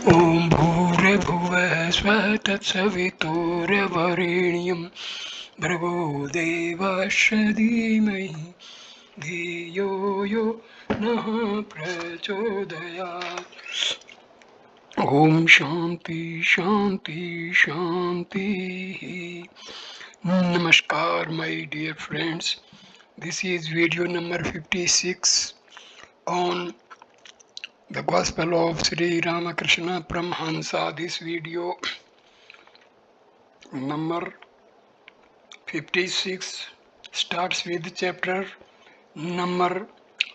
ॐ भूर्भुवः स्वः तत्सवितुर्वरेण्यं भर्गो देवस्य धीमहि धियो यो नः प्रचोदयात्. Om Shanti Shanti Shanti. Namaskar, my dear friends. This is video number 56 on the Gospel of Sri Ramakrishna Parmahamsa. This video number 56 starts with chapter number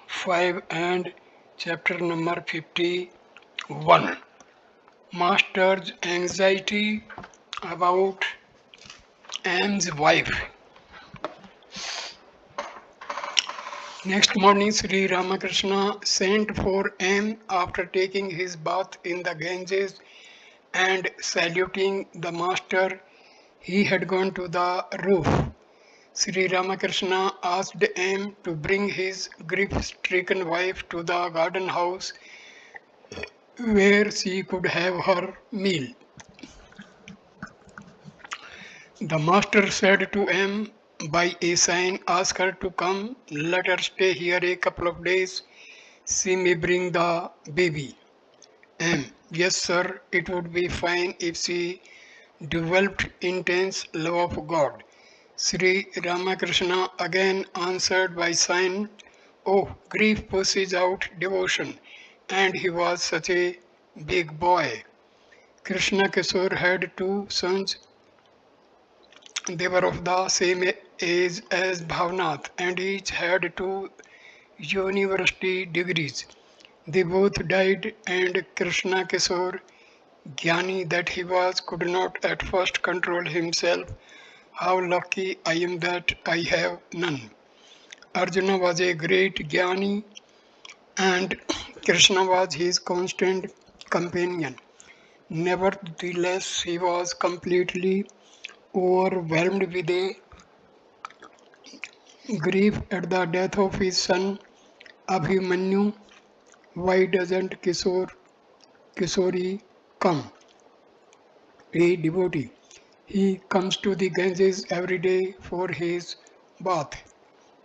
5 and chapter number 51. Master's anxiety about M's wife. Next morning, Sri Ramakrishna sent for M after taking his bath in the Ganges and saluting the master. He had gone to the roof. Sri Ramakrishna asked M to bring his grief-stricken wife to the garden house where she could have her meal. The master said to M by a sign, ask her to come, let her stay here a couple of days. She may bring the baby. M. Yes, sir, it would be fine if she developed intense love of God. Sri Ramakrishna again answered by sign, oh, grief pushes out devotion, and he was such a big boy. Krishna Kishore had two sons. They were of the same age as Bhavnath, and each had two university degrees. They both died, and Krishna Kishore, Jnani that he was, could not at first control himself. How lucky I am that I have none. Arjuna was a great Jnani, and Krishna was his constant companion. Nevertheless, he was completely overwhelmed with a grief at the death of his son Abhimanyu. Why doesn't Kishori come? A devotee. He comes to the Ganges every day for his bath.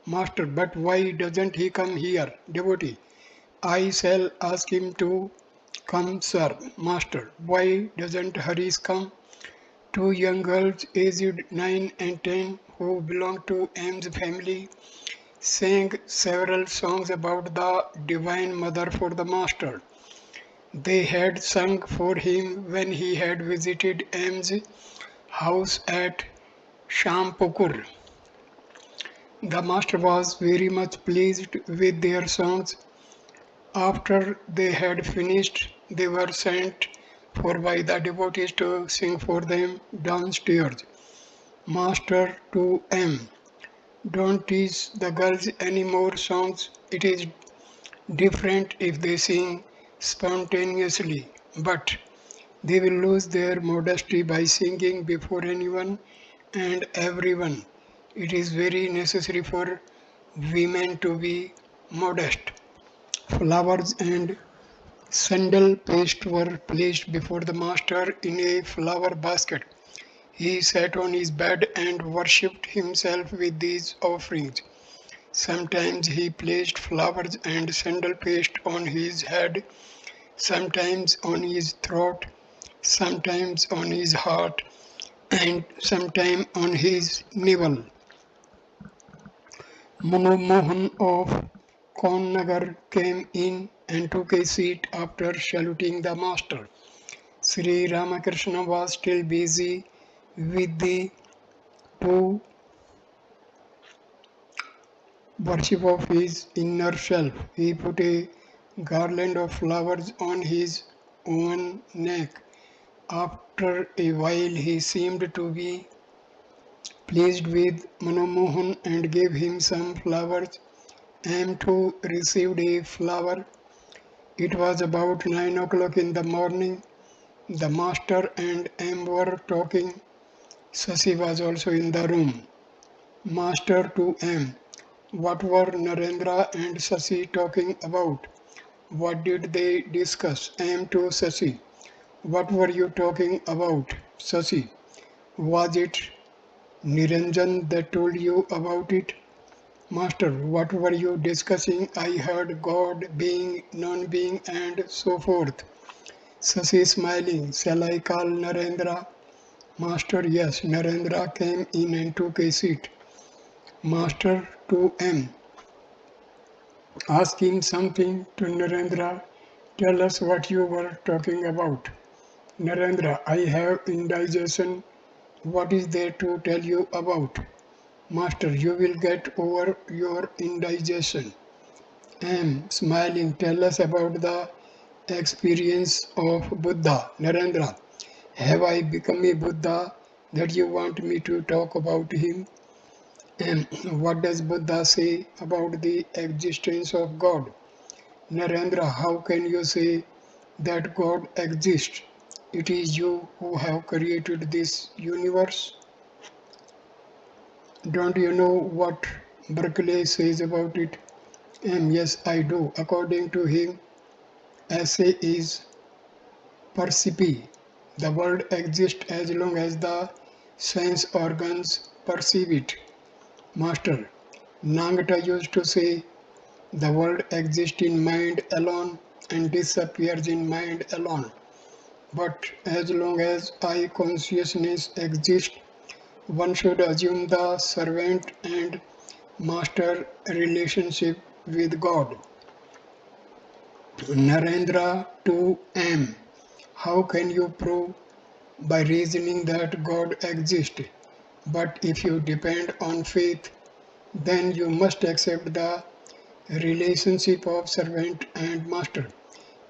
Master, but why doesn't he come here? Devotee. I shall ask him to come, sir. Master, why doesn't Harish come? Two young girls aged 9 and 10 who belong to M's family sang several songs about the Divine Mother for the Master. They had sung for him when he had visited M's house at Shampukur. The master was very much pleased with their songs. After they had finished, they were sent for by the devotees to sing for them downstairs. Master to M. Don't teach the girls any more songs. It is different if they sing spontaneously, but they will lose their modesty by singing before anyone and everyone. It is very necessary for women to be modest. Flowers and sandal paste were placed before the master in a flower basket. He sat on his bed and worshipped himself with these offerings. Sometimes he placed flowers and sandal paste on his head, sometimes on his throat, sometimes on his heart, and sometimes on his navel. Mohan of Konnagar came in and took a seat after saluting the master. Sri Ramakrishna was still busy with the two worship of his inner self. He put a garland of flowers on his own neck. After a while, he seemed to be pleased with Manomohan and gave him some flowers. M too received a flower. It was about 9 o'clock in the morning. The master and M were talking. Sasi was also in the room. Master to M. What were Narendra and Sasi talking about? What did they discuss? M to Sasi. What were you talking about, Sasi? Was it Niranjan that told you about it? Master, what were you discussing? I heard God, being, non-being and so forth. Sasi smiling. Shall I call Narendra? Master, yes. Narendra came in and took a seat. Master to M. Asking something to Narendra. Tell us what you were talking about. Narendra, I have indigestion. What is there to tell you about? Master, you will get over your indigestion. M. Smiling, tell us about the experience of Buddha. Narendra, have I become a Buddha that you want me to talk about him? M. What does Buddha say about the existence of God? Narendra, how can you say that God exists? It is you who have created this universe. Don't you know what Berkeley says about it? Yes, I do. According to him, essay is percipi. The world exists as long as the sense organs perceive it. Master, Nangata used to say, the world exists in mind alone and disappears in mind alone. But as long as I consciousness exists, one should assume the servant and master relationship with God. Narendra to M. How can you prove? By reasoning that God exists. But if you depend on faith, then you must accept the relationship of servant and master.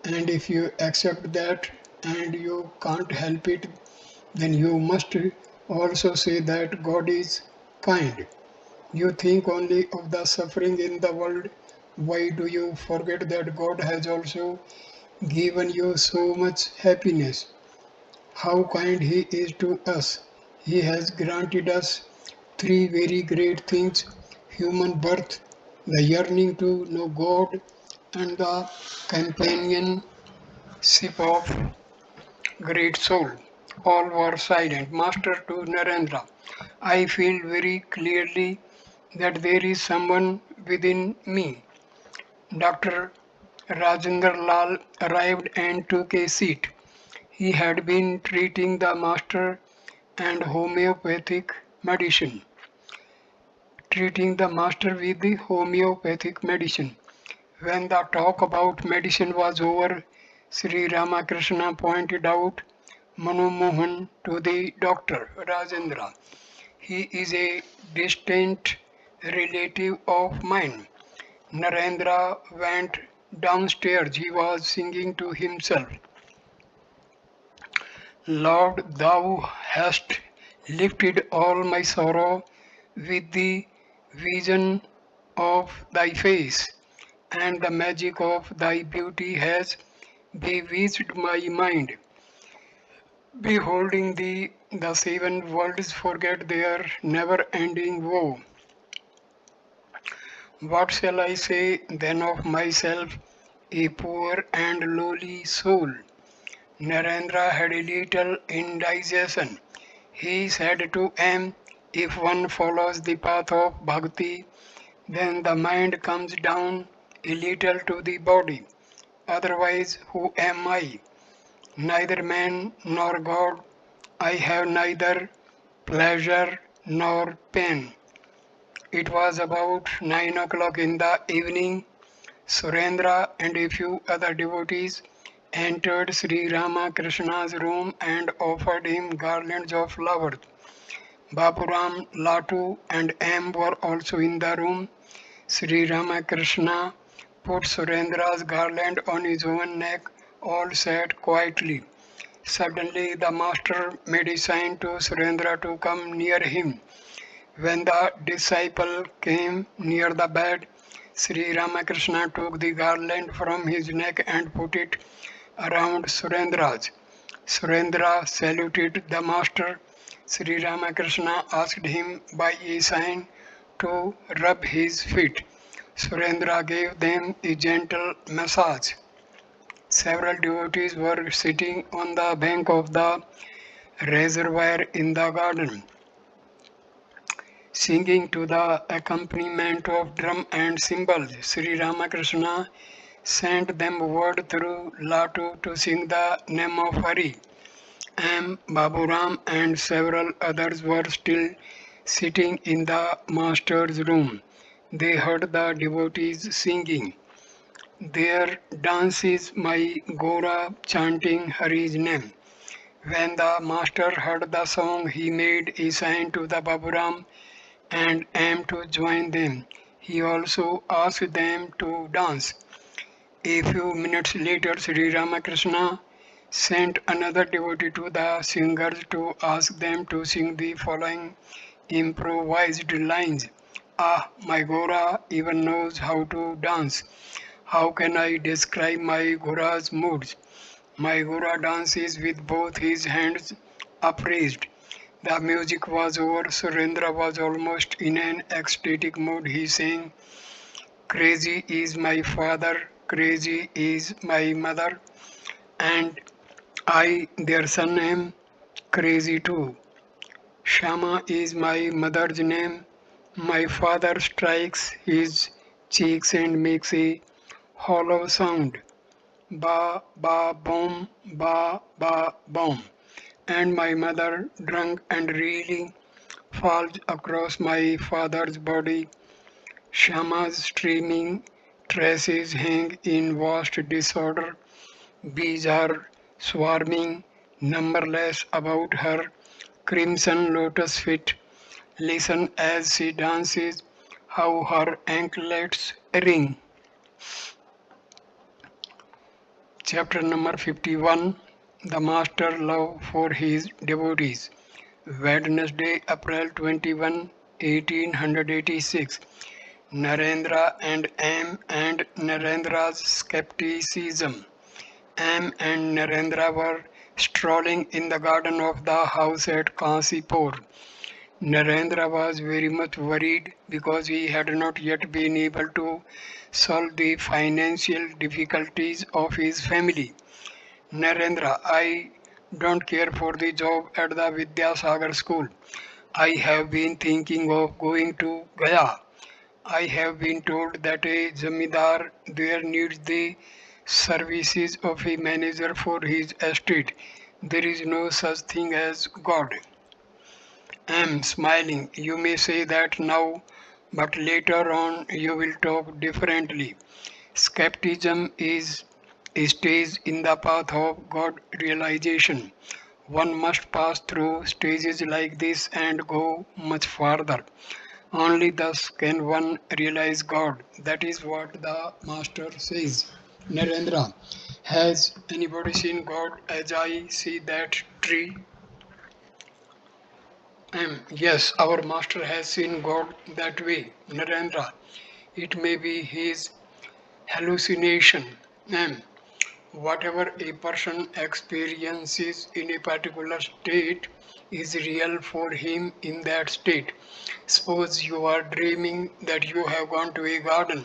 And if you accept that and you can't help it, then you must also say that God is kind. You think only of the suffering in the world. Why do you forget that God has also given you so much happiness? How kind He is to us. He has granted us three very great things: human birth, the yearning to know God, and the companionship of great soul. All were silent. Master to Narendra. I feel very clearly that there is someone within me. Dr. Rajendra Lal arrived and took a seat. He had been treating the master and homeopathic medicine, treating the master with the homeopathic medicine. When the talk about medicine was over, Sri Ramakrishna pointed out Manu Mohan to the doctor Rajendra. He is a distant relative of mine. Narendra went downstairs. He was singing to himself. Lord, thou hast lifted all my sorrow with the vision of thy face, and the magic of thy beauty has bewitched my mind. Beholding thee, the seven worlds forget their never ending woe. What shall I say then of myself, a poor and lowly soul? Narendra had a little indigestion. He said to M, if one follows the path of bhakti, then the mind comes down a little to the body. Otherwise, who am I? Neither man nor God. I have neither pleasure nor pain. It was about 9 o'clock in the evening. Surendra and a few other devotees entered Sri Ramakrishna's room and offered him garlands of flowers. Bapuram, Latu, and M were also in the room. Sri Ramakrishna put Surendra's garland on his own neck. All sat quietly. Suddenly, the master made a sign to Surendra to come near him. When the disciple came near the bed, Sri Ramakrishna took the garland from his neck and put it around Surendra's. Surendra saluted the master. Sri Ramakrishna asked him by a sign to rub his feet. Surendra gave them a gentle massage. Several devotees were sitting on the bank of the reservoir in the garden, singing to the accompaniment of drum and cymbals. Sri Ramakrishna sent them word through Latu to sing the name of Hari. M. Baburam and several others were still sitting in the master's room. They heard the devotees singing. Their dance is my Gora chanting Hari's name. When the master heard the song, he made a sign to the Baburam and M to join them. He also asked them to dance. A few minutes later, Sri Ramakrishna sent another devotee to the singers to ask them to sing the following improvised lines. Ah, my Gora even knows how to dance. How can I describe my Gora's moods? My Gora dances with both his hands upraised. The music was over. Surendra was almost in an ecstatic mood. He sang, Crazy is my father, crazy is my mother, and I, their son, am crazy too. Shama is my mother's name. My father strikes his cheeks and makes a hollow sound. Ba ba boom, ba ba boom. And my mother, drunk and reeling, falls across my father's body. Shama's streaming tresses hang in vast disorder. Bees are swarming numberless about her crimson lotus feet. Listen as she dances, how her anklets ring. Chapter number 51. The Master Love for His Devotees. Wednesday, April 21, 1886. Narendra and M and Narendra's skepticism. M and Narendra were strolling in the garden of the house at Kansipur. Narendra was very much worried because he had not yet been able to solve the financial difficulties of his family. Narendra, I don't care for the job at the Vidyasagar school. I have been thinking of going to Gaya. I have been told that a zamindar there needs the services of a manager for his estate. There is no such thing as God. I'm smiling. You may say that now, but later on you will talk differently. Skepticism is a stage in the path of God realization. One must pass through stages like this and go much farther. Only thus can one realize God. That is what the Master says. Narendra, has anybody seen God as I see that tree? Yes, our Master has seen God that way. Narendra, it may be his hallucination. Whatever a person experiences in a particular state is real for him in that state. Suppose you are dreaming that you have gone to a garden.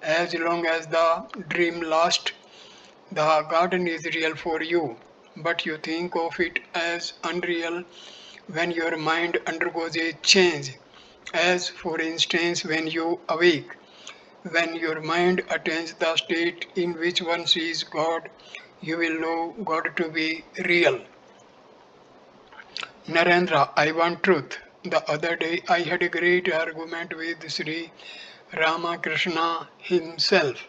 As long as the dream lasts, the garden is real for you, but you think of it as unreal when your mind undergoes a change. As for instance, when you awake, when your mind attains the state in which one sees God, you will know God to be real. Narendra, I want truth. The other day I had a great argument with Sri Ramakrishna himself.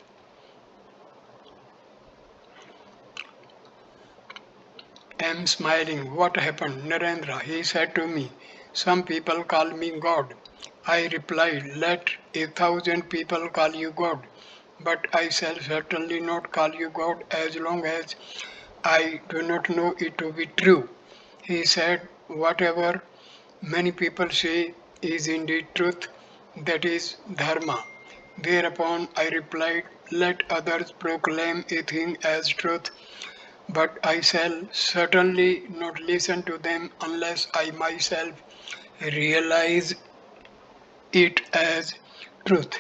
I'm smiling. What happened? Narendra, he said to me, some people call me God. I replied, let 1,000 people call you God, but I shall certainly not call you God as long as I do not know it to be true. He said, whatever many people say is indeed truth, that is dharma. Thereupon I replied, let others proclaim a thing as truth, but I shall certainly not listen to them unless I myself realize it as truth.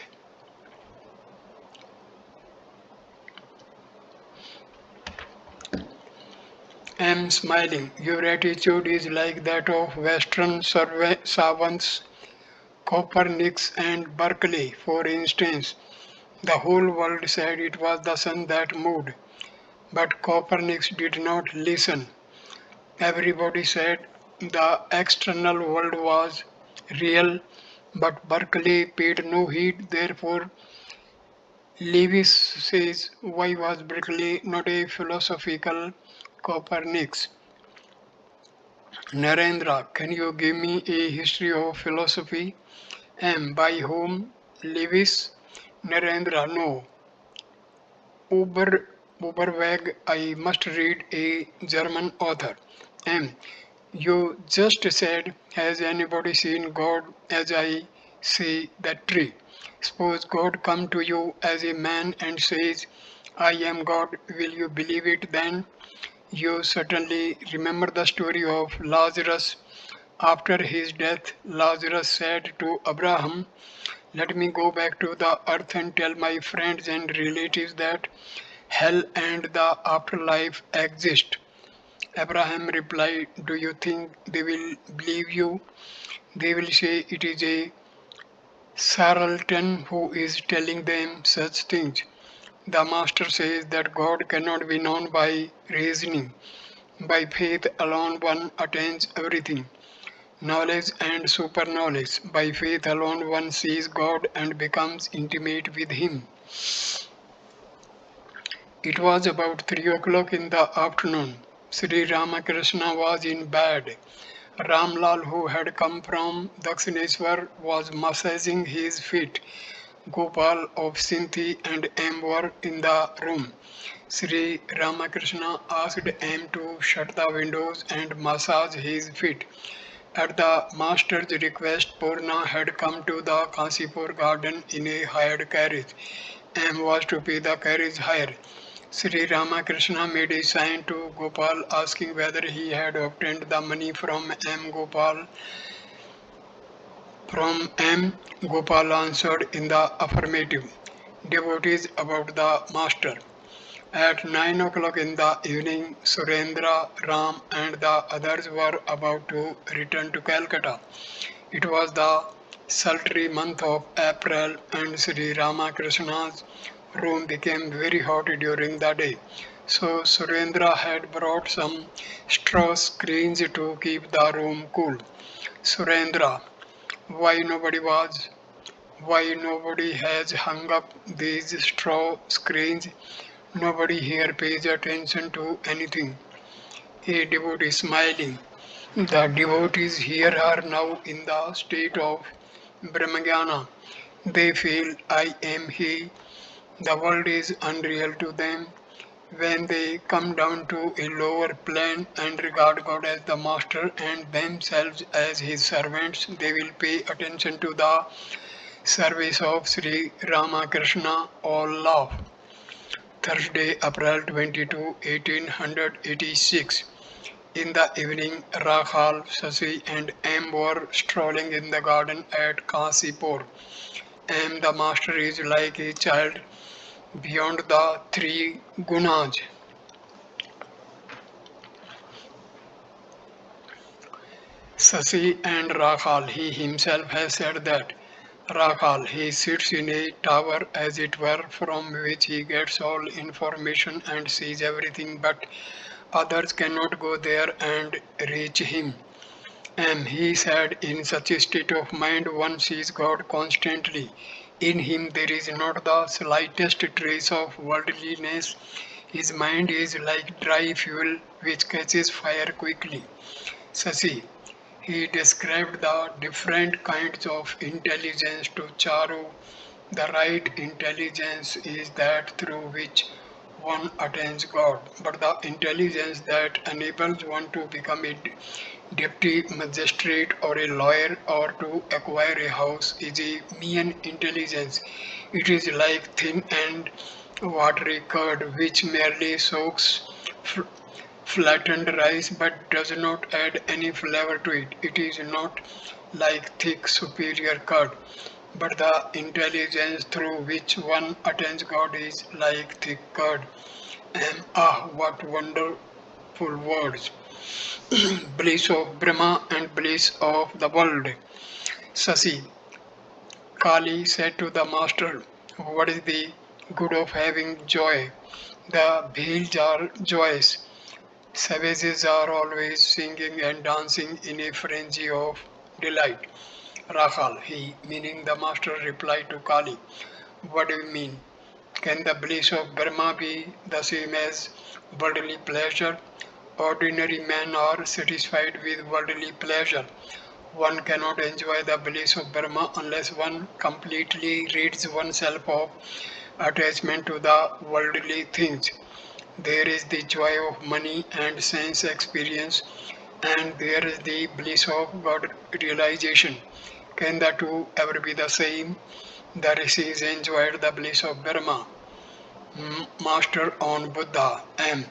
am smiling. Your attitude is like that of Western savants, Copernicus and Berkeley, for instance. The whole world said it was the sun that moved, but Copernicus did not listen. Everybody said the external world was real, but Berkeley paid no heed. Therefore, Lewis says, why was Berkeley not a philosophical Copernicus? Narendra, can you give me a history of philosophy? M. By whom? Lewis? Narendra, no. Uber, Uberweg, I must read a German author. M. You just said, has anybody seen God as I see that tree? Suppose God come to you as a man and says, I am God, will you believe it then? You certainly remember the story of Lazarus. After his death, Lazarus said to Abraham, let me go back to the earth and tell my friends and relatives that hell and the afterlife exist. Abraham replied, do you think they will believe you? They will say it is a charlatan who is telling them such things. The Master says that God cannot be known by reasoning. By faith alone one attains everything, knowledge and super knowledge. By faith alone one sees God and becomes intimate with Him. It was about 3 o'clock in the afternoon. Sri Ramakrishna was in bed. Ramlal, who had come from Dakshineswar, was massaging his feet. Gopal of Sinti and M were in the room. Sri Ramakrishna asked M to shut the windows and massage his feet. At the master's request, Purna had come to the Kasipur garden in a hired carriage. M was to pay the carriage hire. Sri Ramakrishna made a sign to Gopal asking whether he had obtained the money from M. Gopal. From M. Gopal answered in the affirmative. Devotees about the master. At 9 o'clock in the evening, Surendra, Ram, and the others were about to return to Calcutta. It was the sultry month of April, and Sri Ramakrishna's room became very hot during the day. So Surendra had brought some straw screens to keep the room cool. Surendra, why nobody was why nobody has hung up these straw screens? Nobody here pays attention to anything. A devotee smiling. The devotees here are now in the state of Brahmajnana. They feel I am He. The world is unreal to them. When they come down to a lower plane and regard God as the master and themselves as his servants, they will pay attention to the service of Sri Ramakrishna. All laugh. Thursday, April 22, 1886. In the evening, Rakhal, Sasi and M were strolling in the garden at Kasipur. M, the master, is like a child beyond the three gunas. Sasi and Rakhal, he himself has said that. Rakhal, he sits in a tower as it were from which he gets all information and sees everything, but others cannot go there and reach him. And he said, in such a state of mind, one sees God constantly. In him there is not the slightest trace of worldliness. His mind is like dry fuel which catches fire quickly. Sasi, he described the different kinds of intelligence to Charu. The right intelligence is that through which one attains God, but the intelligence that enables one to become a deputy magistrate or a lawyer or to acquire a house is a mean intelligence. It is like thin and watery curd which merely soaks flattened rice but does not add any flavor to it. It is not like thick superior curd, but the intelligence through which one attains God is like thick curd. And ah, what wonder! powerful words. Bliss of Brahma and bliss of the world. Sasi, Kali said to the master, what is the good of having joy? The bhils are joyous. Savages are always singing and dancing in a frenzy of delight. Rakhal, he, meaning the master, replied to Kali, what do you mean? Can the bliss of Brahma be the same as worldly pleasure? Ordinary men are satisfied with worldly pleasure. One cannot enjoy the bliss of Brahma unless one completely rids oneself of attachment to the worldly things. There is the joy of money and sense experience, and there is the bliss of God realization. Can the two ever be the same? The rishis enjoyed the bliss of Brahma. Master on Buddha. M.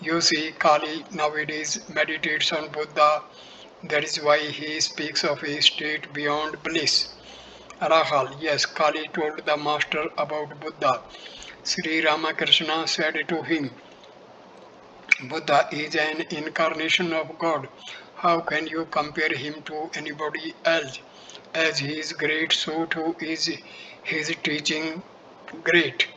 You see, Kali nowadays meditates on Buddha. That is why he speaks of a state beyond bliss. Rahal, yes, Kali told the master about Buddha. Sri Ramakrishna said to him, Buddha is an incarnation of God. How can you compare him to anybody else? As he is great, so too is his teaching great.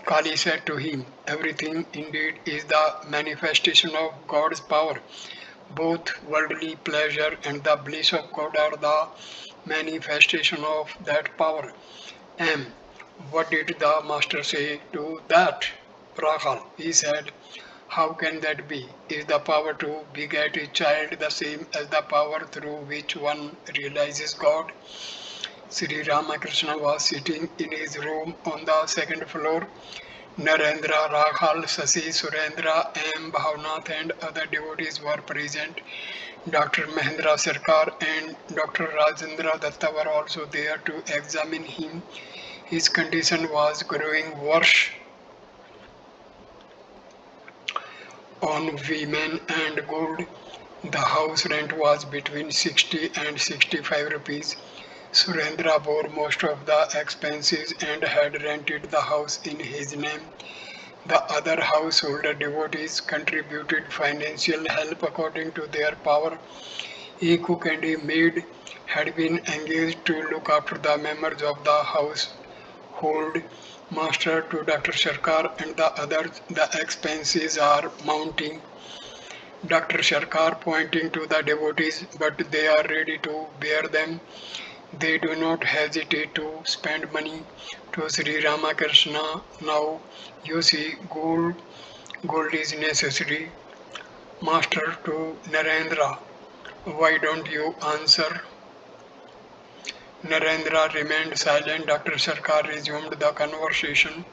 Kali said to him, everything indeed is the manifestation of God's power. Both worldly pleasure and the bliss of God are the manifestation of that power. M. What did the master say to that? Rahal, he said, how can that be? Is the power to beget a child the same as the power through which one realizes God? Sri Ramakrishna was sitting in his room on the second floor. Narendra, Raghal, Sasi, Surendra, M. Bhavnath and other devotees were present. Dr. Mahendra Sarkar and Dr. Rajendra Datta were also there to examine him. His condition was growing worse on women and gold. The house rent was between 60 and 65 rupees. Surendra bore most of the expenses and had rented the house in his name. The other household devotees contributed financial help according to their power. A cook and a maid had been engaged to look after the members of the household. Master to Dr. Sarkar and the others, the expenses are mounting. Dr. Sarkar pointing to the devotees, but they are ready to bear them. They do not hesitate to spend money. To Sri Ramakrishna, now you see gold is necessary. Master to Narendra, why don't you answer? Narendra remained silent. Dr. Sarkar resumed the conversation.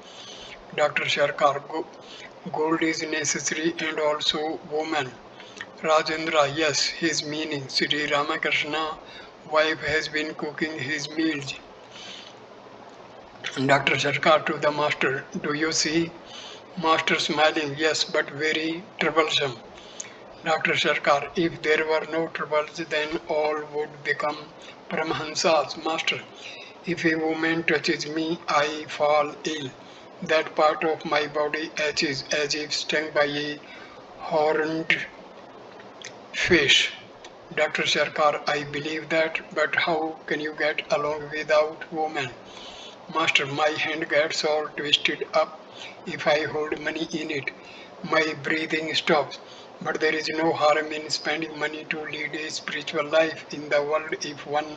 Dr. Sarkar, gold is necessary and also woman. Rajendra, yes, his meaning. Sri Ramakrishna, wife has been cooking his meals. Dr. Sarkar to the master, do you see? Master smiling, yes, but very troublesome. Dr. Sarkar, if there were no troubles, then all would become Paramahamsas. Master, if a woman touches me, I fall ill. That part of my body itches as if stung by a horned fish. Dr. Sarkar, I believe that, but how can you get along without woman? Master, my hand gets all twisted up if I hold money in it. My breathing stops. But there is no harm in spending money to lead a spiritual life in the world if one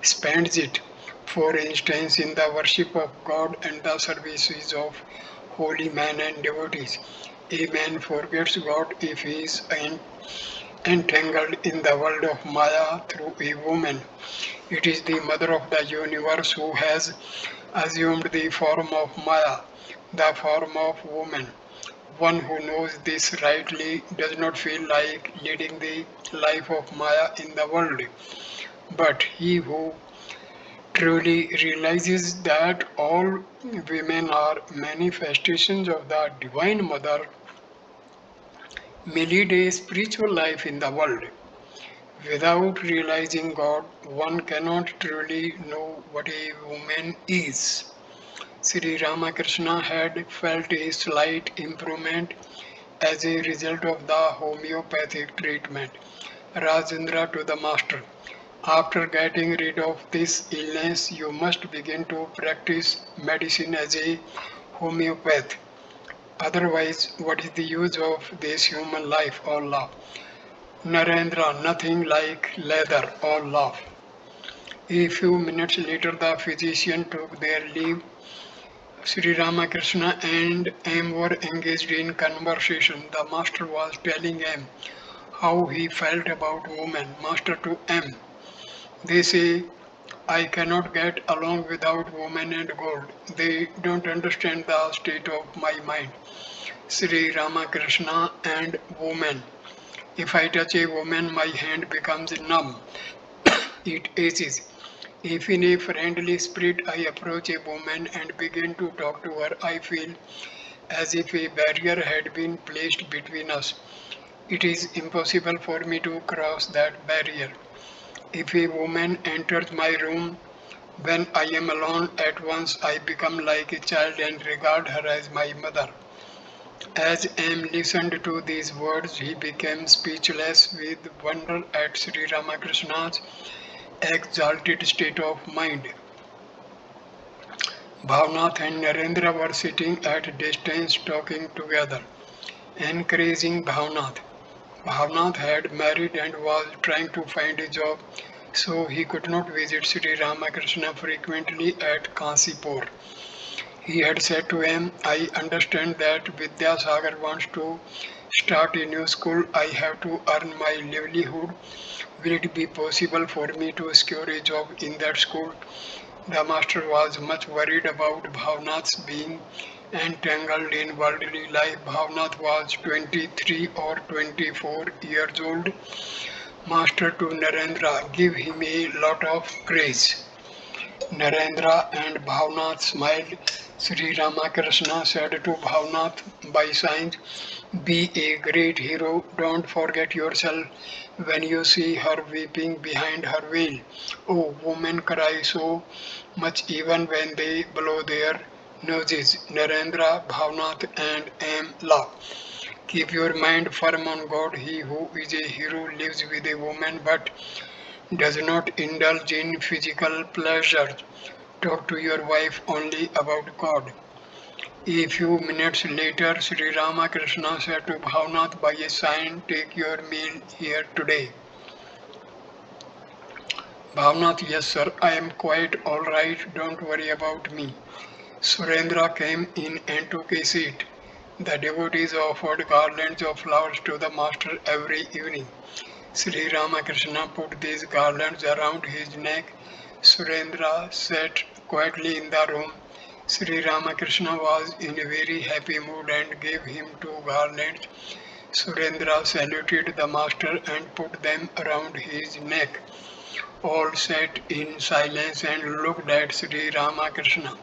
spends it. For instance, in the worship of God and the services of holy men and devotees. A man forgets God if he is entangled in the world of Maya through a woman. It is the mother of the universe who has assumed the form of Maya, the form of woman. One who knows this rightly does not feel like leading the life of Maya in the world. But he who truly realizes that all women are manifestations of the Divine Mother may lead a spiritual life in the world. Without realizing God, one cannot truly know what a woman is. Sri Ramakrishna had felt a slight improvement as a result of the homeopathic treatment. Rajendra to the master. After getting rid of this illness, you must begin to practice medicine as a homeopath. Otherwise, what is the use of this human life or love? Narendra, nothing like leather or love. A few minutes later, the physician took their leave. Sri Ramakrishna and M were engaged in conversation. The master was telling M how he felt about women. Master to M. They say, I cannot get along without women and gold. They don't understand the state of my mind. Sri Ramakrishna and woman. If I touch a woman, my hand becomes numb. It aches. If in a friendly spirit I approach a woman and begin to talk to her, I feel as if a barrier had been placed between us. It is impossible for me to cross that barrier. If a woman enters my room when I am alone, at once I become like a child and regard her as my mother. As M listened to these words, he became speechless with wonder at Sri Ramakrishna's exalted state of mind. Bhavnath and Narendra were sitting at a distance talking together, encouraging Bhavnath. Bhavnath had married and was trying to find a job, so he could not visit Sri Ramakrishna frequently at Kansipur. He had said to him, I understand that Vidyasagar wants to start a new school. I have to earn my livelihood. Will it be possible for me to secure a job in that school? The master was much worried about Bhavnath's being entangled in worldly life. Bhavnath was 23 or 24 years old. Master to Narendra, give him a lot of praise. Narendra and Bhavnath smiled. Sri Ramakrishna said to Bhavnath by signs, be a great hero, don't forget yourself when you see her weeping behind her veil. Oh, women cry so much even when they blow their noses. Narendra, Bhavnath and M laugh. Keep your mind firm on God. He who is a hero lives with a woman but does not indulge in physical pleasures. Talk to your wife only about God. A few minutes later, Sri Ramakrishna said to Bhavnath by a sign, take your meal here today. Bhavnath, yes sir, I am quite alright, don't worry about me. Surendra came in and took a seat. The devotees offered garlands of flowers to the master every evening. Sri Ramakrishna put these garlands around his neck. Surendra sat quietly in the room. Sri Ramakrishna was in a very happy mood and gave him two garlands. Surendra saluted the master and put them around his neck. All sat in silence and looked at Sri Ramakrishna.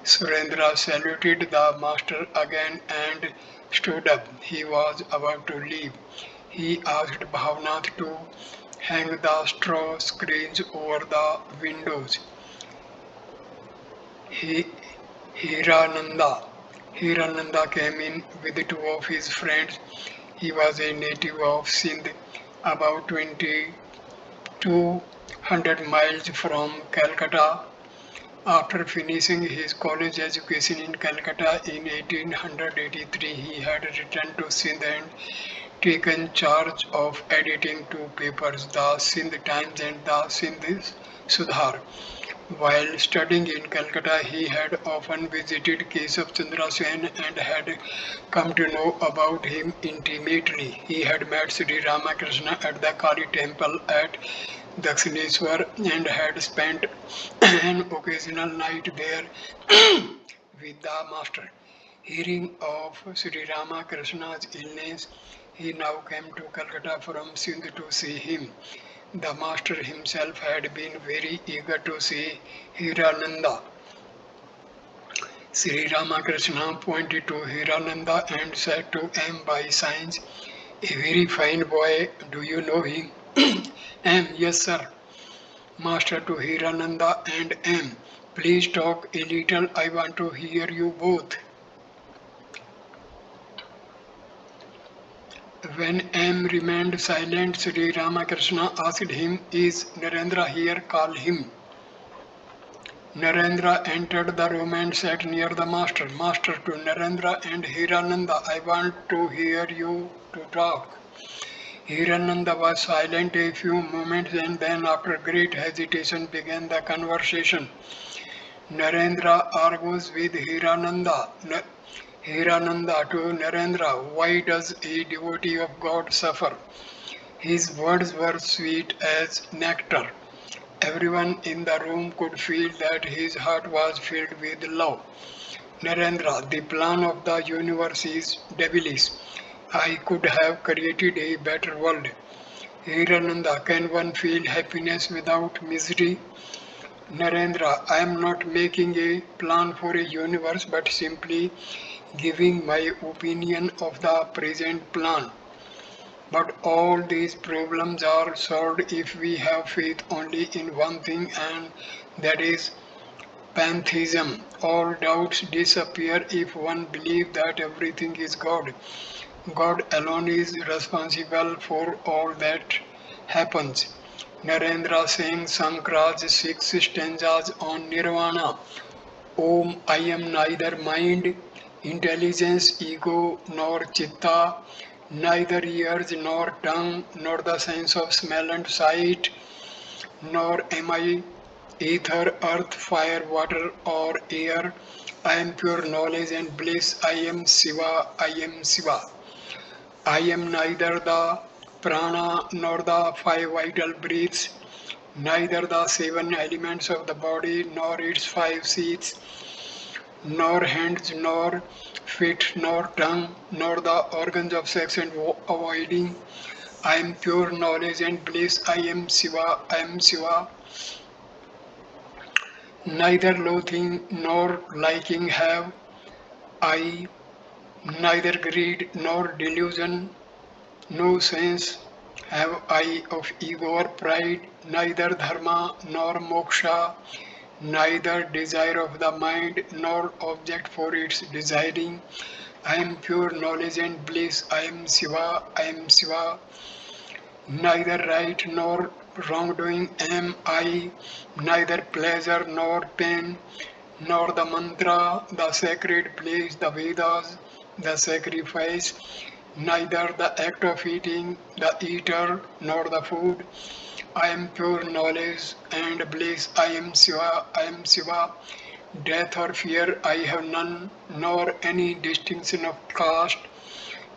Surendra saluted the master again and stood up. He was about to leave. He asked Bhavnath to hang the straw screens over the windows. He, Hirananda came in with two of his friends. He was a native of Sindh, about 2200 miles from Calcutta. After finishing his college education in Calcutta in 1883, he had returned to Sindh and taken charge of editing two papers, the Sindh Times and the Sindh Sudhar. While studying in Calcutta, he had often visited Keshav Chandra Sen and had come to know about him intimately. He had met Sri Ramakrishna at the Kali temple at Dakshineswar and had spent an occasional night there with the master. Hearing of Sri Ramakrishna's illness, he now came to Calcutta from Sindh to see him. The master himself had been very eager to see Hirananda. Sri Ramakrishna pointed to Hirananda and said to him by signs, a very fine boy, do you know him? M, yes sir. Master to Hirananda and M, please talk a little, I want to hear you both. When M remained silent, Sri Ramakrishna asked him, "Is Narendra here? Call him." Narendra entered the room and sat near the master. Master to Narendra and Hirananda, "I want to hear you to talk." Hirananda was silent a few moments and then, after great hesitation, began the conversation. Narendra argues with Hirananda. Hirananda to Narendra, "Why does a devotee of God suffer?" His words were sweet as nectar. Everyone in the room could feel that his heart was filled with love. Narendra, the plan of the universe is devilish. I could have created a better world. Hirananda, can one feel happiness without misery? Narendra, I am not making a plan for a universe but simply giving my opinion of the present plan. But all these problems are solved if we have faith only in one thing, and that is pantheism. All doubts disappear if one believes that everything is God. God alone is responsible for all that happens. Narendra sang Sankar's 6 stanzas on Nirvana. Om, I am neither mind, intelligence, ego, nor chitta, neither ears nor tongue, nor the sense of smell and sight, nor am I ether, earth, fire, water, or air. I am pure knowledge and bliss. I am Shiva, I am Shiva. I am neither the prana nor the 5 vital breaths, neither the 7 elements of the body nor its 5 seats, nor hands, nor feet, nor tongue, nor the organs of sex and avoiding. I am pure knowledge and bliss. I am Shiva, I am Shiva. Neither loathing nor liking have I, neither greed nor delusion, no sense have I of ego or pride, neither dharma nor moksha, neither desire of the mind nor object for its desiring. I am pure knowledge and bliss. I am Shiva, I am Shiva. Neither right nor wrongdoing am I, neither pleasure nor pain, nor the mantra, the sacred place, the Vedas, the sacrifice, neither the act of eating, the eater, nor the food. I am pure knowledge and bliss. I am Shiva, I am Shiva. Death or fear I have none, nor any distinction of caste,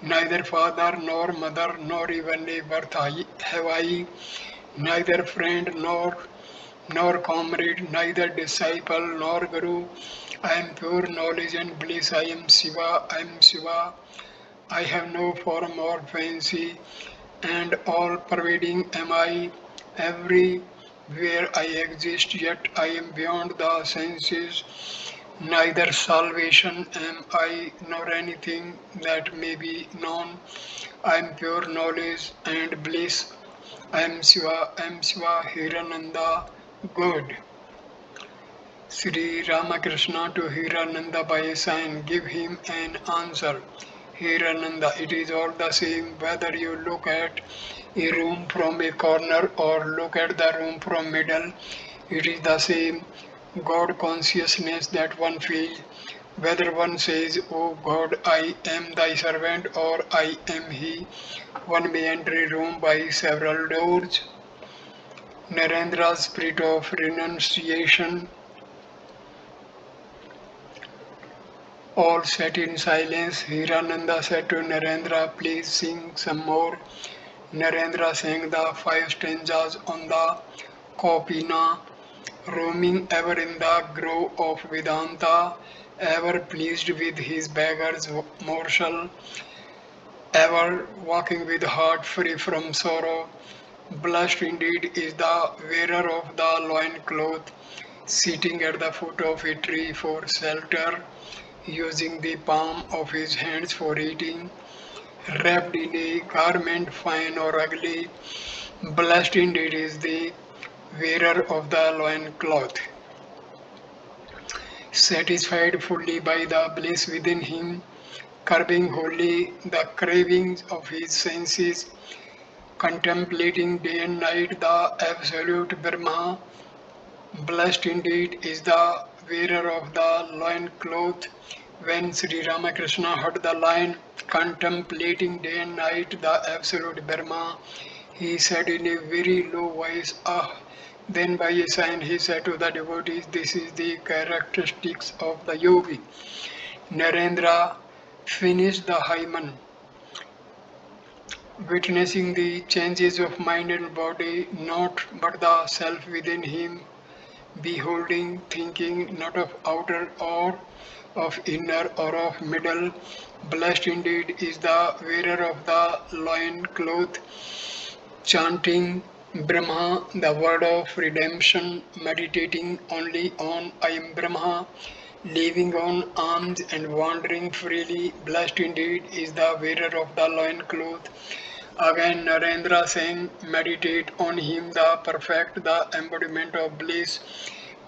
neither father nor mother, nor even a birth have I, neither friend nor comrade, neither disciple nor guru. I am pure knowledge and bliss. I am Shiva, I am Shiva. I have no form or fancy, and all pervading am I. Everywhere I exist, yet I am beyond the senses. Neither salvation am I, nor anything that may be known. I am pure knowledge and bliss. I am Shiva, I am Shiva, Hirananda, good. Sri Ramakrishna to Hirananda by a sign, give him an answer. Hirananda, it is all the same whether you look at a room from a corner or look at the room from middle. It is the same God consciousness that one feels. Whether one says, "Oh God, I am thy servant," or "I am he," one may enter a room by several doors. Narendra's spirit of renunciation. All sat in silence. Hirananda said to Narendra, "Please sing some more." Narendra sang the 5 stanzas on the Kopina, roaming ever in the grove of Vedanta, ever pleased with his beggar's morsel, ever walking with heart free from sorrow. Blessed indeed is the wearer of the loin cloth, sitting at the foot of a tree for shelter, using the palm of his hands for eating, wrapped in a garment fine or ugly. Blessed indeed is the wearer of the loin cloth, satisfied fully by the bliss within him, curbing wholly the cravings of his senses, contemplating day and night the absolute Brahma. Blessed indeed is the wearer of the loin cloth. When Sri Ramakrishna heard the line, contemplating day and night the absolute Brahma, he said in a very low voice, Ah! Then by a sign he said to the devotees, This is the characteristics of the yogi. Narendra finished the hymen, witnessing the changes of mind and body, not but the self within him, beholding, thinking not of outer or of inner or of middle. Blessed indeed is the wearer of the loin cloth, chanting Brahma, the word of redemption, meditating only on I am Brahma, living on alms and wandering freely. Blessed indeed is the wearer of the loin cloth. Again, Narendra saying, meditate on him, the perfect, the embodiment of bliss.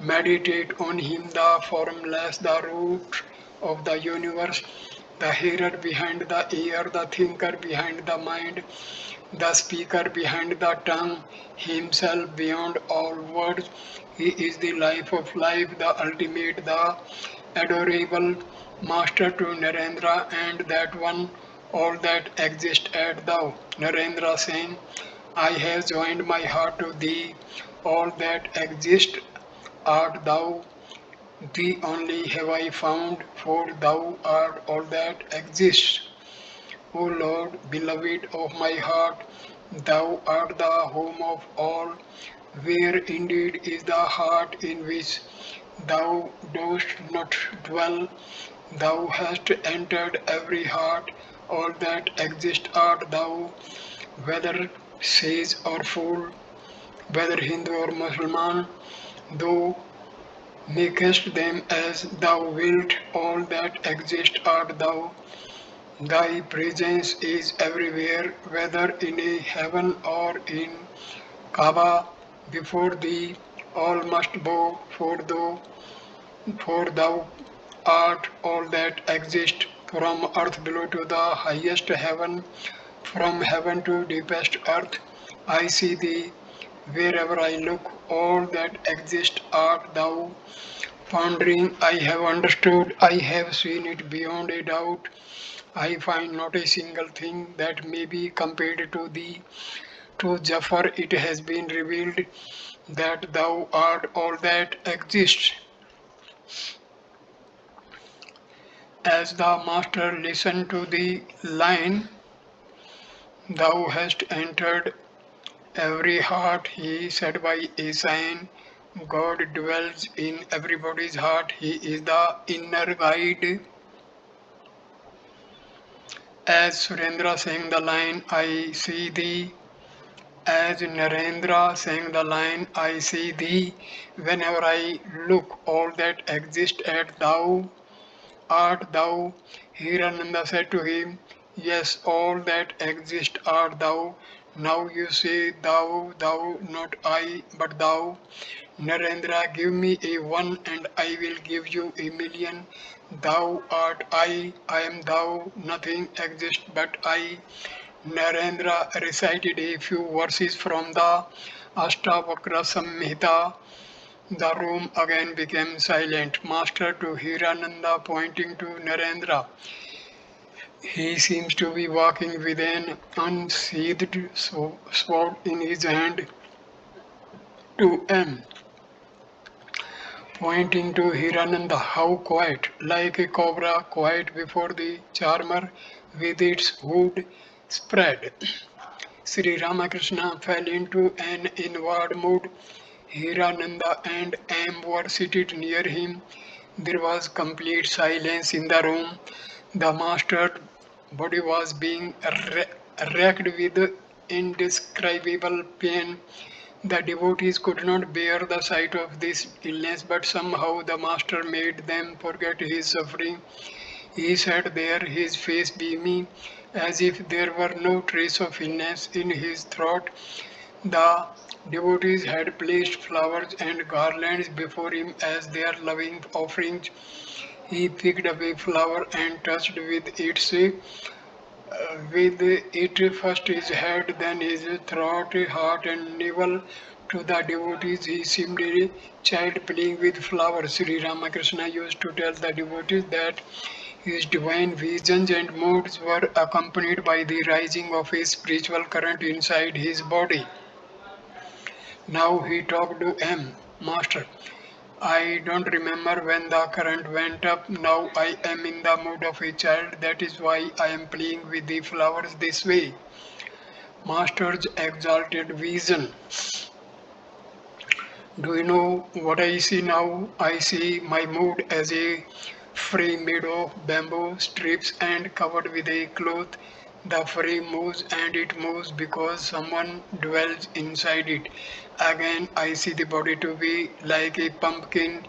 Meditate on him, the formless, the root of the universe, the hearer behind the ear, the thinker behind the mind, the speaker behind the tongue, himself beyond all words. He is the life of life, the ultimate, the adorable master to Narendra and that one, all that exists at thou. Narendra saying, I have joined my heart to thee, all that exists art thou, thee only have I found, for thou art all that exists. O Lord, beloved of my heart, thou art the home of all, where indeed is the heart in which thou dost not dwell. Thou hast entered every heart, all that exists art thou, whether sage or fool, whether Hindu or Muslim, thou makest them as thou wilt, all that exists art thou. Thy presence is everywhere, whether in a heaven or in Kaaba. Before thee all must bow, for thou art all that exists, from earth below to the highest heaven, from heaven to deepest earth. I see thee wherever I look, all that exists art thou. Pondering, I have understood, I have seen it beyond a doubt. I find not a single thing that may be compared to thee. To Jafar it has been revealed that thou art all that exists. As the master listened to the line, thou hast entered every heart, he said by a sign. God dwells in everybody's heart, he is the inner guide. As Surendra sang the line, I see thee. As Narendra sang the line, I see thee. Whenever I look, all that exists at thou art thou. Hirananda said to him, Yes, all that exists art thou. Now you say thou, not I, but thou. Narendra, give me a one and I will give you a million. Thou art I am thou, nothing exists but I. Narendra recited a few verses from the Ashtavakra Samhita. The room again became silent. Master to Hirananda pointing to Narendra. He seems to be walking with an unsheathed sword in his hand to M. Pointing to Hirananda, how quiet, like a cobra quiet before the charmer with its hood spread. Sri Ramakrishna fell into an inward mood. Hirananda and M were seated near him. There was complete silence in the room. The master's body was being racked with indescribable pain. The devotees could not bear the sight of this illness, but somehow the master made them forget his suffering. He sat there, his face beaming, as if there were no trace of illness in his throat. The devotees had placed flowers and garlands before him as their loving offerings. He picked up a flower and touched with it first his head, then his throat, heart, and navel. To the devotees, he seemed a child playing with flowers. Sri Ramakrishna used to tell the devotees that his divine visions and moods were accompanied by the rising of a spiritual current inside his body. Now he talked to M. Master, I don't remember when the current went up. Now I am in the mood of a child. That is why I am playing with the flowers this way. Master's exalted vision. Do you know what I see now? I see my mood as a frame made of bamboo strips and covered with a cloth. The frame moves and it moves because someone dwells inside it. Again, I see the body to be like a pumpkin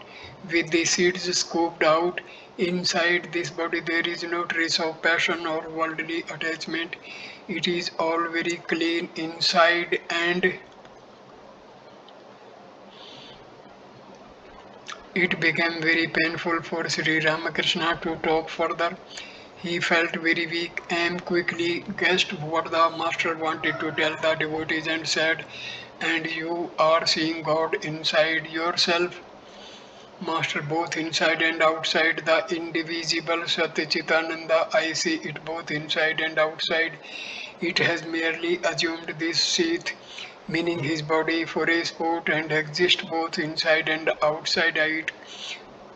with the seeds scooped out. Inside this body, there is no trace of passion or worldly attachment. It is all very clean inside, and it became very painful for Sri Ramakrishna to talk further. He felt very weak and quickly guessed what the master wanted to tell the devotees and said, and you are seeing God inside yourself. Master, both inside and outside the indivisible Satchitananda, I see it both inside and outside. It has merely assumed this sheath, meaning his body, for a sport and exists both inside and outside. I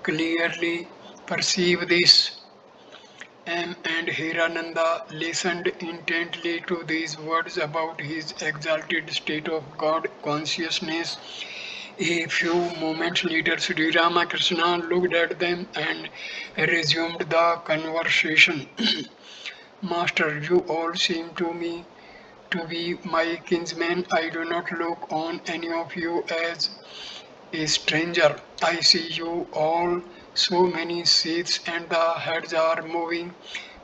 clearly perceive this. And Hirananda listened intently to these words about his exalted state of God consciousness. A few moments later, Sri Ramakrishna looked at them and resumed the conversation. Master, you all seem to me to be my kinsmen. I do not look on any of you as a stranger. I see you all, so many seats and the heads are moving.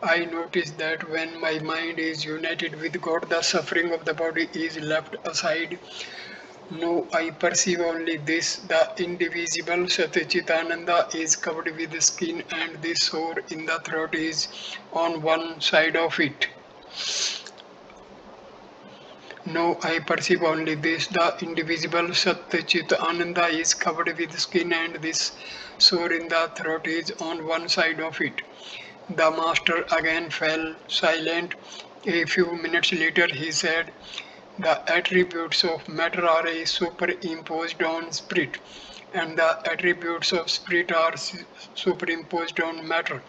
I notice that when my mind is united with God, the suffering of the body is left aside. No, I perceive only this. The indivisible Satchitananda is covered with skin, and the sore in the throat is on one side of it. No, I perceive only this. The indivisible Satchit Ananda is covered with skin, and this sore in the throat is on one side of it. The master again fell silent. A few minutes later, he said, the attributes of matter are superimposed on spirit, and the attributes of spirit are superimposed on matter.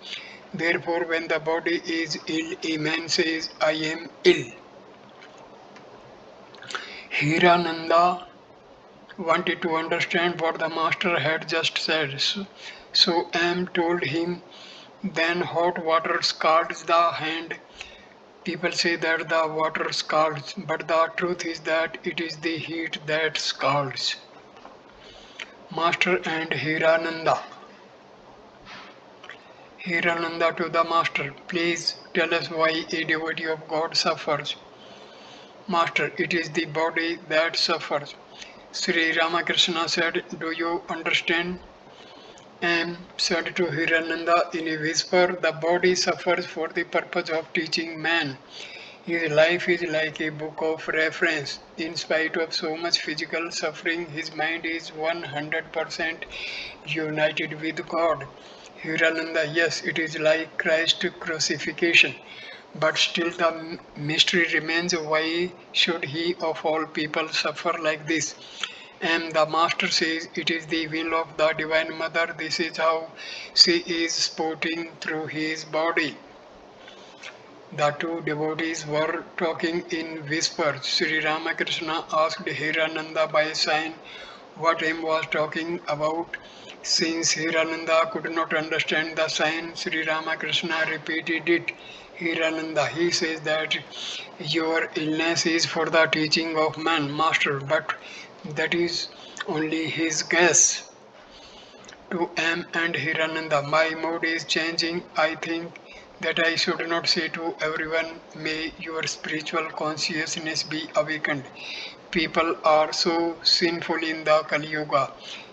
Therefore, when the body is ill, a man says, I am ill. Hirananda wanted to understand what the master had just said. So Am told him, then hot water scalds the hand. People say that the water scalds, but the truth is that it is the heat that scalds. Master and Hirananda. Hirananda to the master, please tell us why a devotee of God suffers. Master, it is the body that suffers. Sri Ramakrishna said, do you understand? And said to Hirananda in a whisper, the body suffers for the purpose of teaching man. His life is like a book of reference. In spite of so much physical suffering, his mind is 100% united with God. Hirananda, yes, it is like Christ's crucifixion. But still the mystery remains, why should he of all people suffer like this? And the master says it is the will of the Divine Mother. This is how she is sporting through his body. The two devotees were talking in whispers. Sri Ramakrishna asked Hirananda by sign what M was talking about. Since Hirananda could not understand the sign, Sri Ramakrishna repeated it. Hirananda, he says that your illness is for the teaching of man, master, but that is only his guess. To M and Hirananda, my mood is changing. I think that I should not say to everyone, may your spiritual consciousness be awakened. People are so sinful in the Kali Yuga.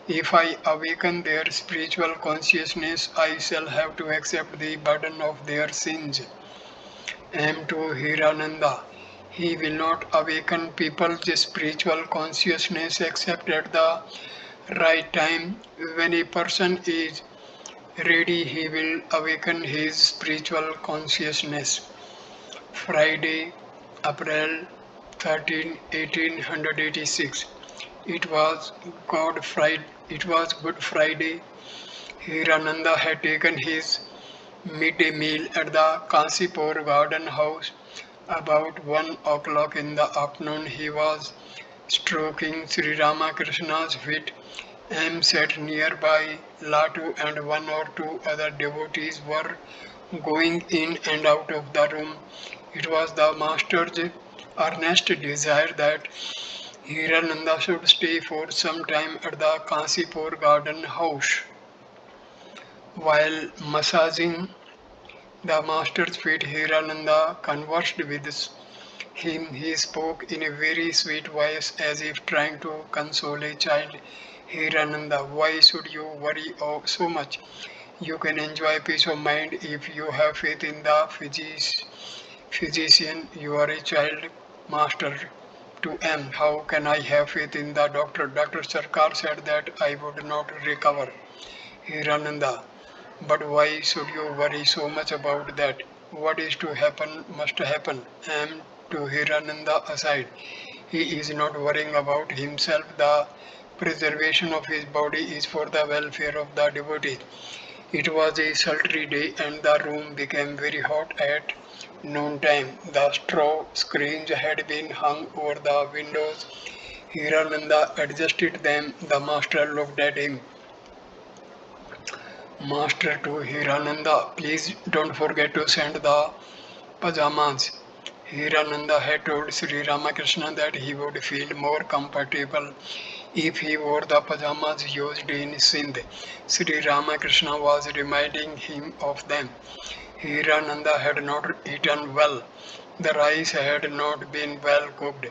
If I awaken their spiritual consciousness, I shall have to accept the burden of their sins. M. to Hirananda. He will not awaken people's spiritual consciousness except at the right time. When a person is ready, he will awaken his spiritual consciousness. Friday, April 13, 1886. It was Good Friday. Hirananda had taken his midday meal at the Kansipur garden house. About 1 o'clock in the afternoon, he was stroking Sri Ramakrishna's feet. M sat nearby. Latu and one or two other devotees were going in and out of the room. It was the master's earnest desire that Hirananda should stay for some time at the Kansipur garden house. While massaging the master's feet, Hirananda conversed with him. He spoke in a very sweet voice as if trying to console a child. Hirananda, why should you worry so much? You can enjoy peace of mind if you have faith in the physician. You are a child. Master to M. How can I have faith in the doctor? Dr. Sarkar said that I would not recover. Hirananda, but why should you worry so much about that? What is to happen must happen. M. to Hirananda aside. He is not worrying about himself. The preservation of his body is for the welfare of the devotee. It was a sultry day and the room became very hot at noontime. The straw screens had been hung over the windows. Hirananda adjusted them. The master looked at him. Master to Hirananda, please don't forget to send the pajamas. Hirananda had told Sri Ramakrishna that he would feel more comfortable if he wore the pajamas used in Sindh. Sri Ramakrishna was reminding him of them. Hirananda had not eaten well. The rice had not been well cooked.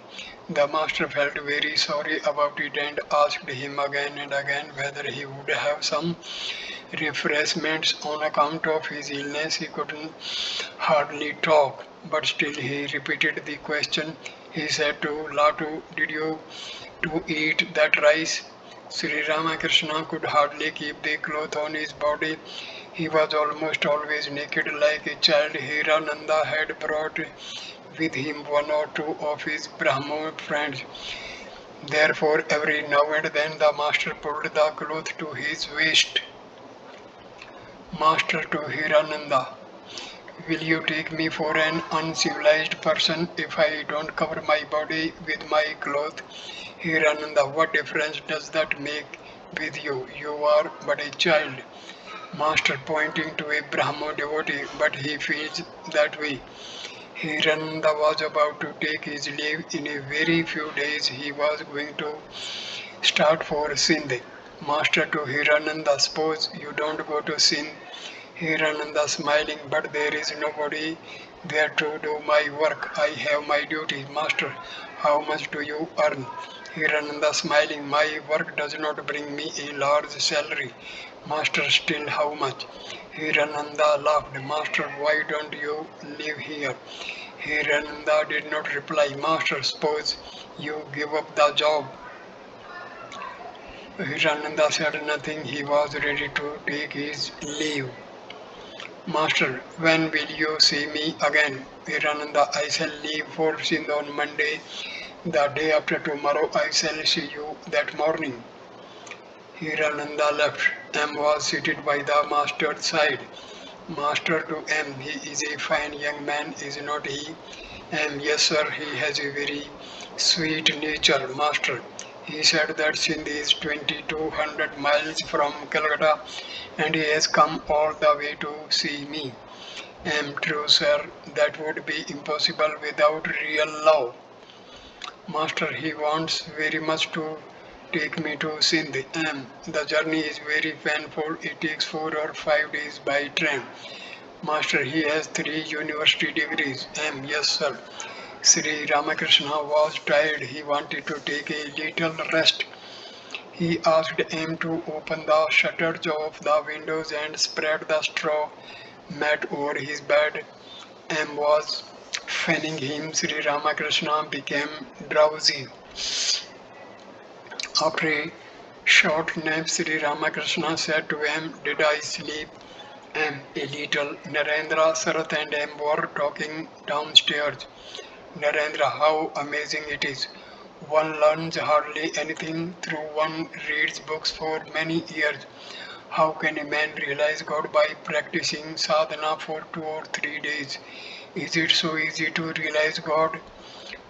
The master felt very sorry about it and asked him again and again whether he would have some refreshments on account of his illness. He couldn't hardly talk, but still he repeated the question. He said to Latu, did you to eat that rice? Sri Ramakrishna could hardly keep the cloth on his body. He was almost always naked like a child. Hirananda had brought with him one or two of his Brahmin friends. Therefore, every now and then the master pulled the cloth to his waist. Master to Hirananda, will you take me for an uncivilized person if I don't cover my body with my cloth? Hirananda, what difference does that make with you? You are but a child. Master pointing to a Brahmo devotee, but he feels that way. Hirananda was about to take his leave. In a very few days he was going to start for Sindh. Master to Hirananda, suppose you don't go to Sindh. Hirananda smiling, but there is nobody there to do my work. I have my duties. Master, how much do you earn? Hirananda smiling, my work does not bring me a large salary. Master, still how much? Hirananda laughed. Master, why don't you live here? Hirananda did not reply. Master, suppose you give up the job. Hirananda said nothing. He was ready to take his leave. Master, when will you see me again? Hirananda, I shall leave for Sindh on Monday. The day after tomorrow I shall see you that morning. Hirananda left. M was seated by the master's side. Master to M, he is a fine young man, is not he? M, yes sir, he has a very sweet nature, master. He said that Sindh is 2200 miles from Calcutta and he has come all the way to see me. M, true sir, that would be impossible without real love. Master, he wants very much to take me to Sindh. M, the journey is very painful. It takes 4 or 5 days by train. Master, he has 3 university degrees. M, yes sir. Sri Ramakrishna was tired. He wanted to take a little rest. He asked M to open the shutters of the windows and spread the straw mat over his bed. M was fanning him. Sri Ramakrishna became drowsy. After a short nap, Sri Ramakrishna said to M, "Did I sleep?" M, "A little." Narendra, Sarath and M were talking downstairs. Narendra, how amazing it is. One learns hardly anything through one reads books for many years. How can a man realize God by practicing sadhana for 2 or 3 days? Is it so easy to realize God?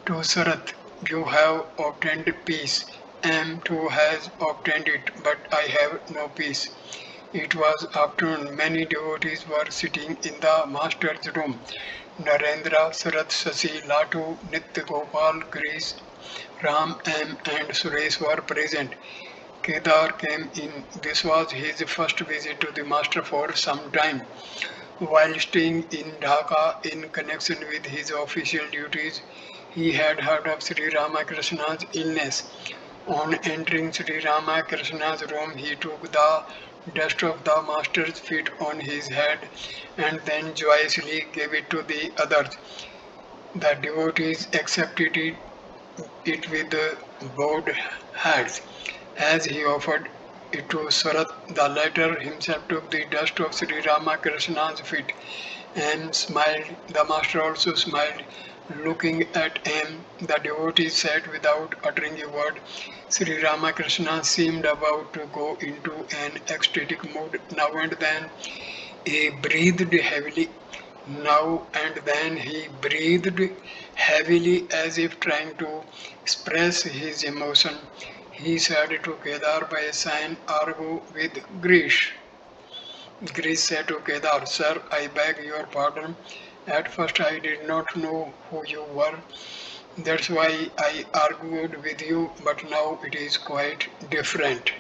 To Sarath, you have obtained peace. M too has obtained it, but I have no peace. It was afternoon. Many devotees were sitting in the master's room. Narendra, Sarath, Sasi, Latu, Nitya Gopal, Girish, Ram, M and Suresh were present. Kedar came in. This was his first visit to the master for some time. While staying in Dhaka in connection with his official duties, he had heard of Sri Ramakrishna's illness. On entering Sri Ramakrishna's room, he took the dust of the master's feet on his head and then joyously gave it to the others. The devotees accepted it with bowed heads. As he offered it to Sarat, the latter himself took the dust of Sri Ramakrishna's feet and smiled. The master also smiled. Looking at him, the devotee sat without uttering a word. Sri Ramakrishna seemed about to go into an ecstatic mood. Now and then he breathed heavily. Now and then he breathed heavily as if trying to express his emotion. He said to Kedar by a sign, "Argo with Grish." Grish said to Kedar, "Sir, I beg your pardon. At first I did not know who you were. That's why I argued with you, but now it is quite different."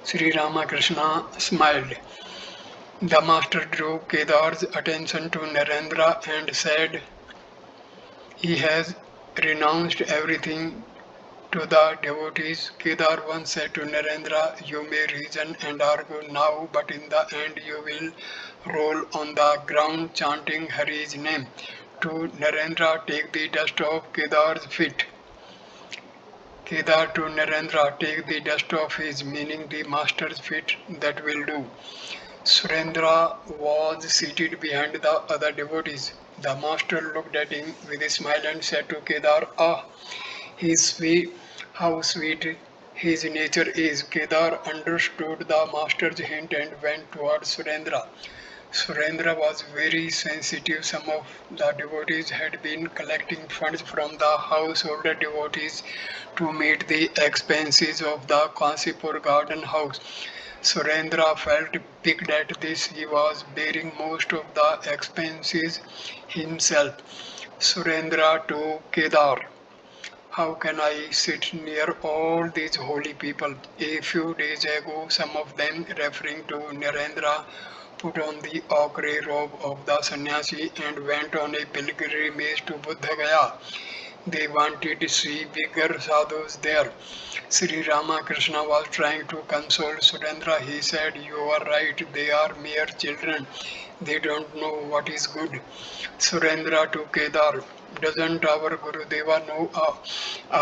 Sri Ramakrishna smiled. The master drew Kedar's attention to Narendra and said, "He has renounced everything to the devotees." Kedar once said to Narendra, "You may reason and argue now, but in the end you will roll on the ground chanting Hari's name." To Narendra, "Take the dust off Kedar's feet." Kedar to Narendra, "Take the dust off his," meaning the master's feet. "That will do." Surendra was seated behind the other devotees. The master looked at him with a smile and said to Kedar, "Ah, he's sweet, how sweet his nature is." Kedar understood the master's hint and went towards Surendra. Surendra was very sensitive. Some of the devotees had been collecting funds from the householder devotees to meet the expenses of the Kansipur garden house. Surendra felt piqued at this. He was bearing most of the expenses himself. Surendra to Kedar, "How can I sit near all these holy people?" A few days ago, some of them, referring to Narendra, put on the ochre robe of the sannyasi and went on a pilgrimage to Buddha Gaya. They wanted to see bigger sadhus there. Sri Ramakrishna was trying to console Surendra. He said, "You are right, they are mere children. They don't know what is good." Surendra to Kedar, "Doesn't our Gurudeva know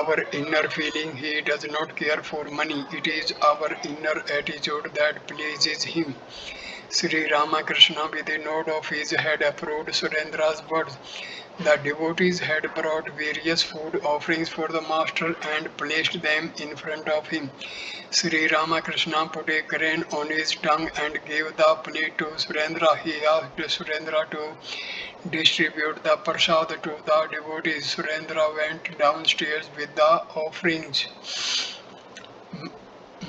our inner feeling? He does not care for money. It is our inner attitude that pleases him." Sri Ramakrishna, with a nod of his head, approved Surendra's words. The devotees had brought various food offerings for the master and placed them in front of him. Sri Ramakrishna put a crane on his tongue and gave the plate to Surendra. He asked Surendra to distribute the prasad to the devotees. Surendra went downstairs with the offerings.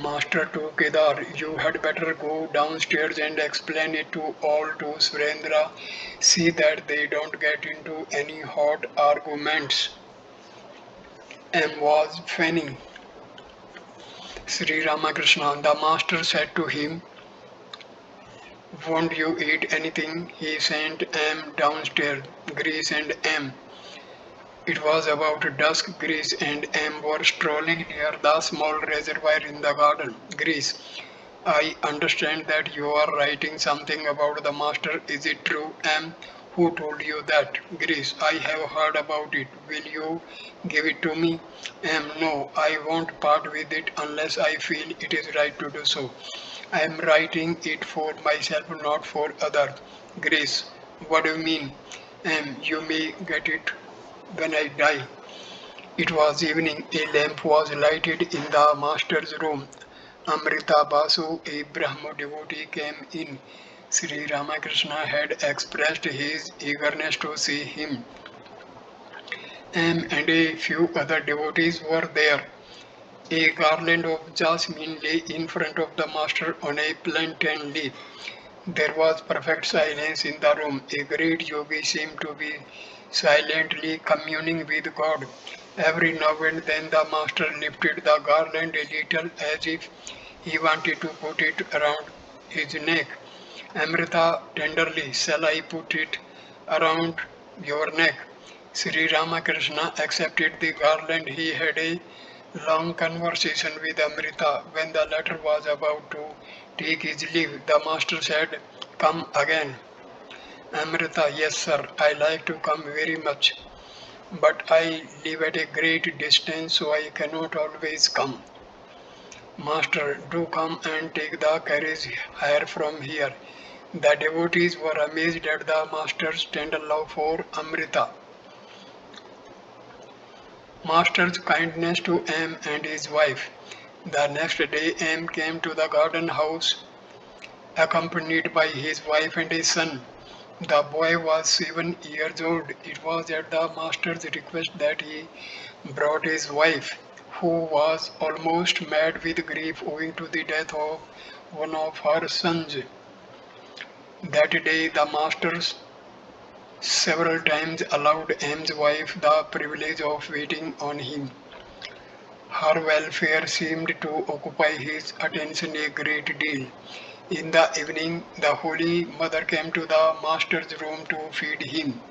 Master to Kedar, "You had better go downstairs and explain it to all to Surendra. See that they don't get into any hot arguments." M was fanning. Sri Ramakrishna, the master said to him, "Won't you eat anything?" He sent M downstairs. Greece and M It was about dusk. Grace and Em were strolling near the small reservoir in the garden. Grace, I understand that you are writing something about the master. Is it true, Em? Who told you that? Grace, I have heard about it. Will you give it to me? Em, no, I won't part with it unless I feel it is right to do so. I am writing it for myself, not for others. Grace, what do you mean? You may get it when I die. It was evening. A lamp was lighted in the master's room. Amrita Basu, a Brahmo devotee, came in. Sri Ramakrishna had expressed his eagerness to see him, and a few other devotees were there. A garland of jasmine lay in front of the master on a plantain leaf. There was perfect silence in the room. A great yogi seemed to be silently communing with God. Every now and then the master lifted the garland a little as if he wanted to put it around his neck. Amrita tenderly, shall I put it around your neck? Sri Ramakrishna accepted the garland. He had a long conversation with Amrita. When the latter was about to take his leave, the master said, come again. Amrita, yes sir, I like to come very much, but I live at a great distance so I cannot always come. Master, do come and take the carriage hire from here. The devotees were amazed at the master's tender love for Amrita. Master's kindness to M and his wife. The next day, M came to the garden house accompanied by his wife and his son. The boy was 7 years old. It was at the master's request that he brought his wife, who was almost mad with grief owing to the death of one of her sons. That day, the master several times allowed M's wife the privilege of waiting on him. Her welfare seemed to occupy his attention a great deal. In the evening, the Holy Mother came to the master's room to feed him.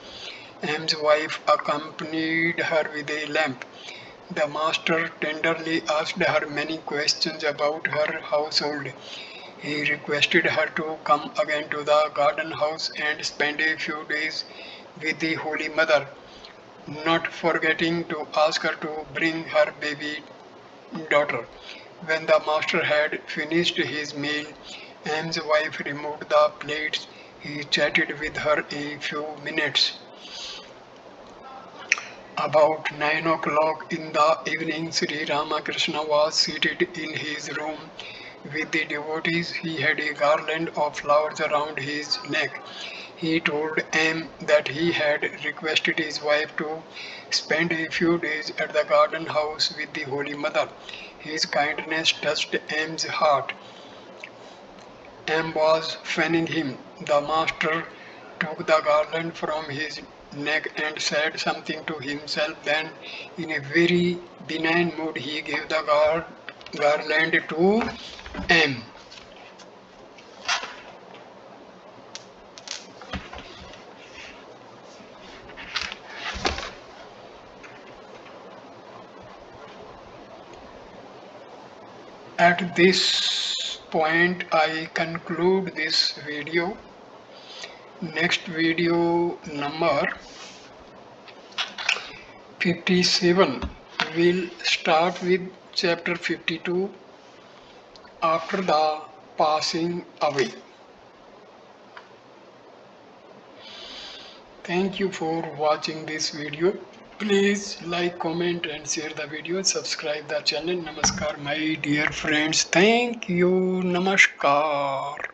M's wife accompanied her with a lamp. The master tenderly asked her many questions about her household. He requested her to come again to the garden house and spend a few days with the Holy Mother, not forgetting to ask her to bring her baby daughter. When the master had finished his meal, M's wife removed the plates. He chatted with her a few minutes. About 9 o'clock in the evening, Sri Ramakrishna was seated in his room with the devotees. He had a garland of flowers around his neck. He told M that he had requested his wife to spend a few days at the garden house with the Holy Mother. His kindness touched M's heart. M was fanning him. The master took the garland from his neck and said something to himself. Then, in a very benign mood, he gave the garland to M. At this point, I conclude this video. Next video number 57 will start with chapter 52 after the passing away. Thank you for watching this video. Please like, comment and share the video. Subscribe the channel. Namaskar my dear friends. Thank you. Namaskar.